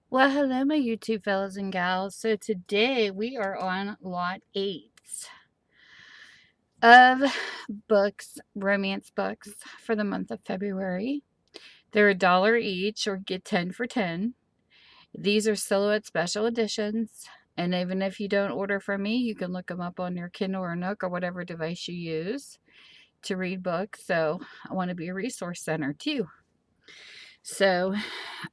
Well, hello, my YouTube fellas and gals. So today we are on lot 8 of books, romance books for the month of February. They're $1 each, or get 10 for 10. These are Silhouette special editions. And even if you don't order from me, you can look them up on your Kindle or Nook or whatever device you use to read books. So I want to be a resource center too. So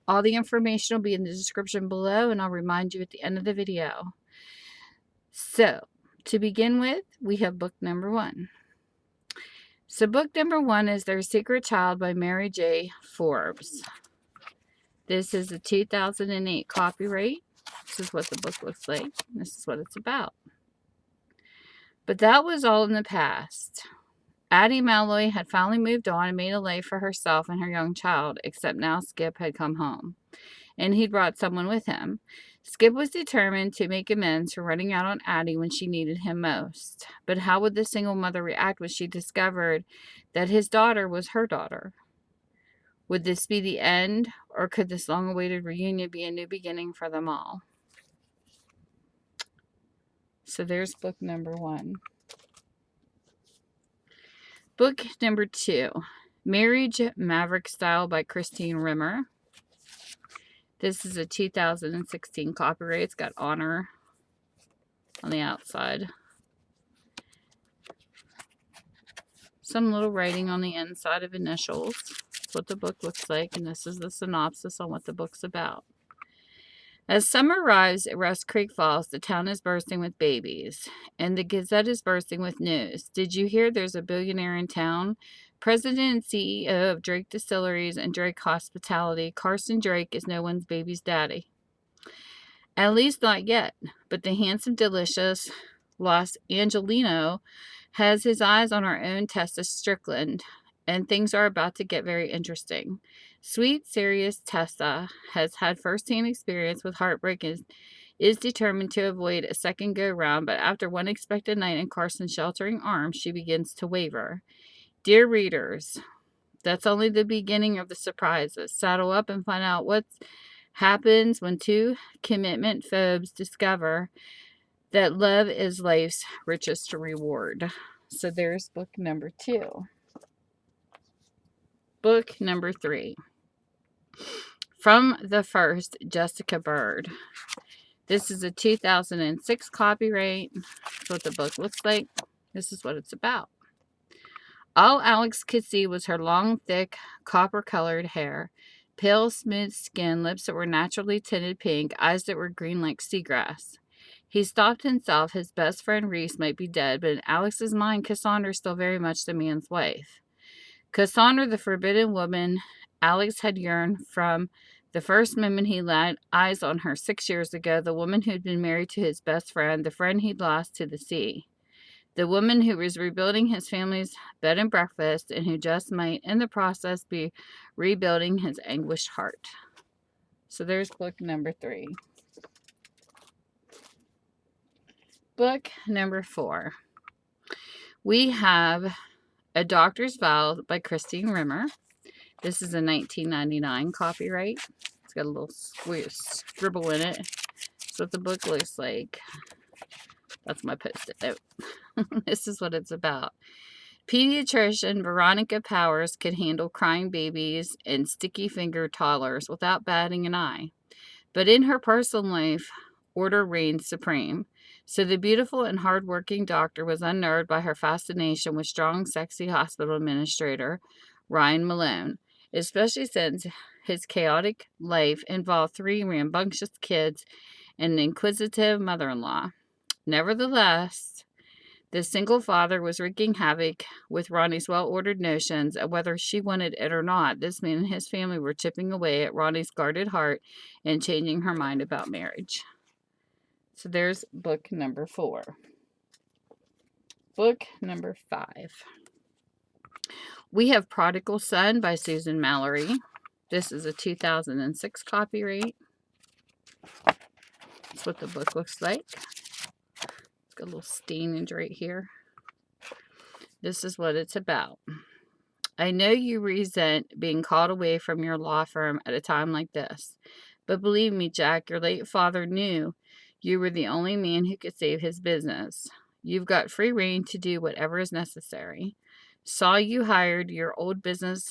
all the information will be in the description below, and I'll remind you at the end of the video. So, to begin with, we have book number 1. So, book number 1 is Their Secret Child by Mary J. Forbes. This is a 2008 copyright. This is what the book looks like. This is what it's about. But that was all in the past. Addie Malloy had finally moved on and made a life for herself and her young child, except now Skip had come home, and he'd brought someone with him. Skip was determined to make amends for running out on Addie when she needed him most. But how would the single mother react when she discovered that his daughter was her daughter? Would this be the end, or could this long-awaited reunion be a new beginning for them all? So there's book number 1. Book number 2, Marriage Maverick Style by Christine Rimmer. This is a 2016 copyright. It's got honor on the outside. Some little writing on the inside of initials. That's what the book looks like, and this is the synopsis on what the book's about. As summer arrives at Rust Creek Falls, the town is bursting with babies, and the Gazette is bursting with news. Did you hear there's a billionaire in town? President and CEO of Drake Distilleries and Drake Hospitality, Carson Drake is no one's baby's daddy. At least not yet, but the handsome, delicious Los Angelino has his eyes on our own Tessa Strickland, and things are about to get very interesting. Sweet, serious Tessa has had first-hand experience with heartbreak and is determined to avoid a second go-round, but after one expected night in Carson's sheltering arms, she begins to waver. Dear readers, that's only the beginning of the surprises. Saddle up and find out what happens when two commitment phobes discover that love is life's richest reward. So there's book number 2. Book number 3. From the First, Jessica Bird. This is a 2006 copyright. That's what the book looks like. This is what it's about. All Alex could see was her long, thick, copper-colored hair, pale, smooth skin, lips that were naturally tinted pink, eyes that were green like seagrass. He stopped himself. His best friend Reese might be dead, but in Alex's mind, Cassandra is still very much the man's wife. Cassandra, the forbidden woman Alex had yearned from the first moment he laid eyes on her 6 years ago, the woman who'd been married to his best friend, the friend he'd lost to the sea. The woman who was rebuilding his family's bed and breakfast, and who just might, in the process, be rebuilding his anguished heart. So there's book number 3. Book number 4. We have A Doctor's Vow by Christine Rimmer. This is a 1999 copyright. It's got a little scribble in it. That's what the book looks like. That's my post-it note. This is what it's about. Pediatrician Veronica Powers could handle crying babies and sticky-fingered toddlers without batting an eye. But in her personal life, order reigned supreme. So the beautiful and hard-working doctor was unnerved by her fascination with strong, sexy hospital administrator Ryan Malone, especially since his chaotic life involved 3 rambunctious kids and an inquisitive mother-in-law. Nevertheless, the single father was wreaking havoc with Ronnie's well-ordered notions, and whether she wanted it or not, this man and his family were chipping away at Ronnie's guarded heart and changing her mind about marriage. So there's book number 4. Book number 5. We have Prodigal Son by Susan Mallery. This is a 2006 copyright. That's what the book looks like. It's got a little stainage right here. This is what it's about. I know you resent being called away from your law firm at a time like this, But believe me, Jack, your late father knew you were the only man who could save his business. You've got free rein to do whatever is necessary. Saw you hired your old business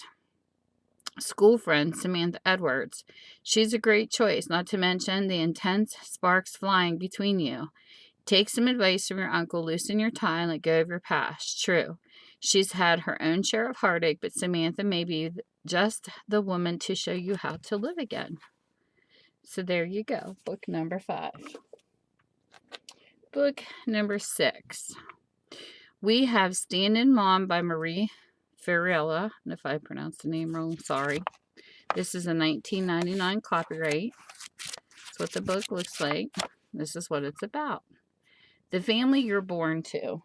school friend, Samantha Edwards. She's a great choice, not to mention the intense sparks flying between you. Take some advice from your uncle, loosen your tie, and let go of your past. True, she's had her own share of heartache, but Samantha may be just the woman to show you how to live again. So there you go, book number 5. Book number 6. We have Stand-In Mom by Marie Ferrarella. And if I pronounced the name wrong, sorry. This is a 1999 copyright. That's what the book looks like. This is what it's about. The family you're born to.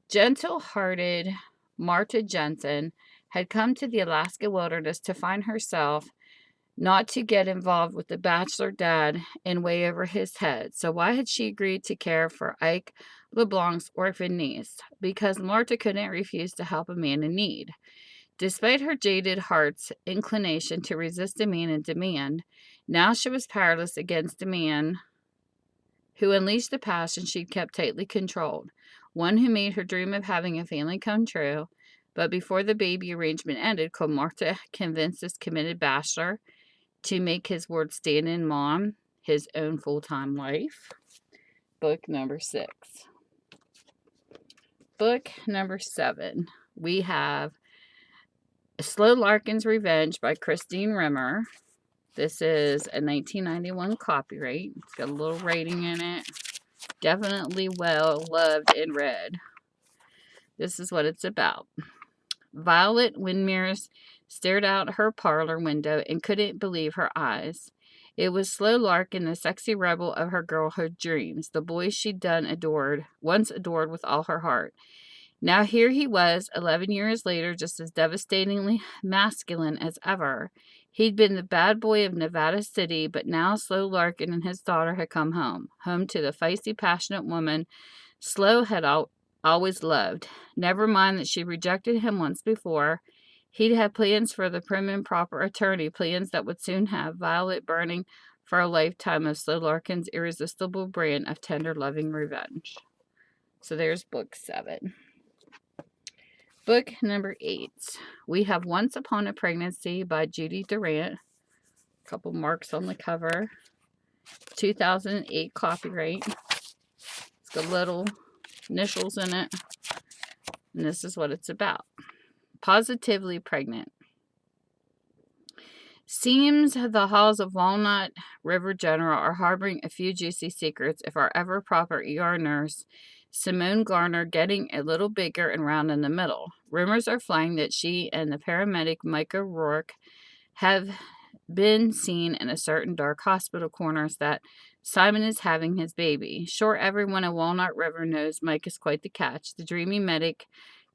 Gentle-hearted Marta Jensen had come to the Alaska wilderness to find herself not to get involved with the bachelor dad in way over his head. So why had she agreed to care for Ike LeBlanc's orphan niece? Because Marta couldn't refuse to help a man in need. Despite her jaded heart's inclination to resist a man in demand, now she was powerless against a man who unleashed the passion she'd kept tightly controlled, one who made her dream of having a family come true. But before the baby arrangement ended, could Marta convince this committed bachelor to make his word stand-in mom his own full-time wife? Book number 6. Book number 7. We have Slorkins Revenge by Christine Rimmer. This is a 1991 copyright. It's got a little rating in it. Definitely well loved and read. This is what it's about. Violet Windmere's stared out her parlor window and couldn't believe her eyes. It was Slow Larkin, the sexy rebel of her girlhood dreams, the boy she'd once adored with all her heart. Now here he was, 11 years later, just as devastatingly masculine as ever. He'd been the bad boy of Nevada City, but now Slow Larkin and his daughter had come home to the feisty, passionate woman Slow had always loved. Never mind that she rejected him once before. He'd had plans for the prim and proper attorney, plans that would soon have Violet burning for a lifetime of Slow Larkin's irresistible brand of tender, loving revenge. So there's book 7. Book number 8. We have Once Upon a Pregnancy by Judy Duarte. A couple marks on the cover. 2008 copyright. It's got little initials in it. And this is what it's about. Positively pregnant. Seems the halls of Walnut River General are harboring a few juicy secrets if our ever proper ER nurse Simone Garner getting a little bigger and round in the middle. Rumors are flying that she and the paramedic Micah Rourke have been seen in a certain dark hospital corners that Simon is having his baby. Sure, everyone at Walnut River knows Mike is quite the catch. The dreamy medic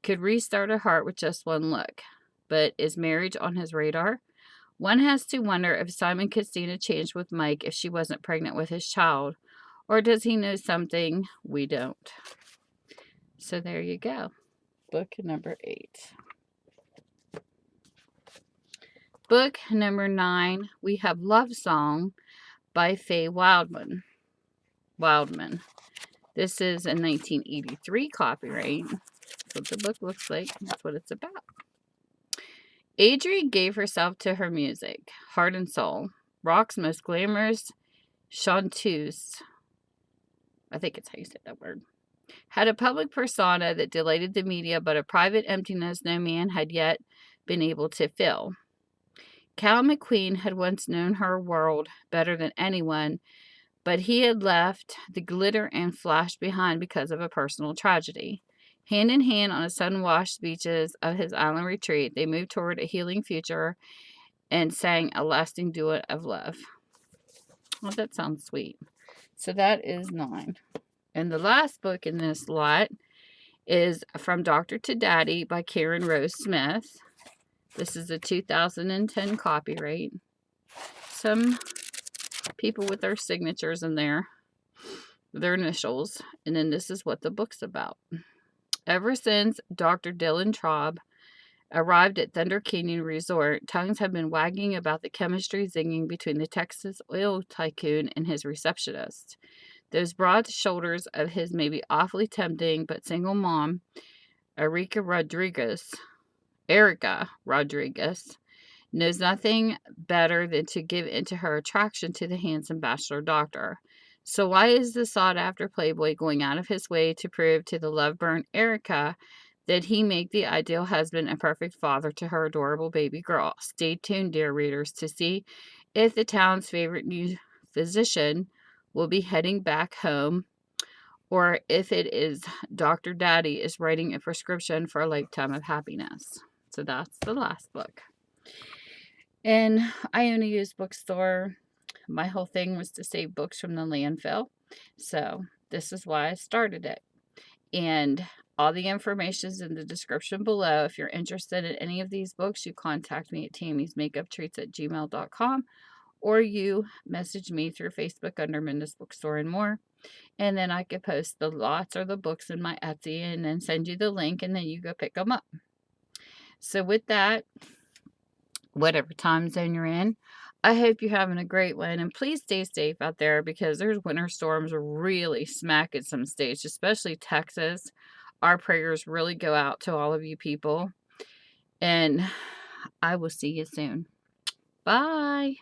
could restart a heart with just one look. But is marriage on his radar? One has to wonder if Simon could stand a change with Mike if she wasn't pregnant with his child. Or does he know something we don't? So there you go. Book number 8. Book number 9. We have Lovesong by Faye Wildman. This is a 1983 copyright. That's what the book looks like. That's what it's about. Adri gave herself to her music, heart and soul. Rock's most glamorous chanteuse. I think it's how you say that word. Had a public persona that delighted the media, but a private emptiness no man had yet been able to fill. Cal McQueen had once known her world better than anyone, but he had left the glitter and flash behind because of a personal tragedy. Hand in hand on the sun-washed beaches of his island retreat, they moved toward a healing future and sang a lasting duet of love. Well, that sounds sweet. So that is 9. And the last book in this lot is From Doctor to Daddy by Karen Rose Smith. This is a 2010 copyright. Some people with their signatures in there, their initials. And then this is what the book's about. Ever since Dr. Dylan Traub Arrived at Thunder Canyon Resort, tongues have been wagging about the chemistry zinging between the Texas oil tycoon and his receptionist. Those broad shoulders of his may be awfully tempting, but single mom, Erica Rodriguez, knows nothing better than to give in to her attraction to the handsome bachelor doctor. So why is the sought-after playboy going out of his way to prove to the love-burnt Erica that he make the ideal husband and perfect father to her adorable baby girl? Stay tuned, dear readers, to see if the town's favorite new physician will be heading back home, or if it is Dr. Daddy is writing a prescription for a lifetime of happiness. So that's the last book. And I own a used bookstore. My whole thing was to save books from the landfill. So this is why I started it. And all the information is in the description below. If you're interested in any of these books, you contact me at tammysmakeuptreats@gmail.com, or you message me through Facebook under Minda's Bookstore and More. And then I could post the lots or the books in my Etsy and then send you the link, and then you go pick them up. So with that, whatever time zone you're in, I hope you're having a great one. And please stay safe out there, because there's winter storms really smacking some states, especially Texas. Our prayers really go out to all of you people. And I will see you soon. Bye.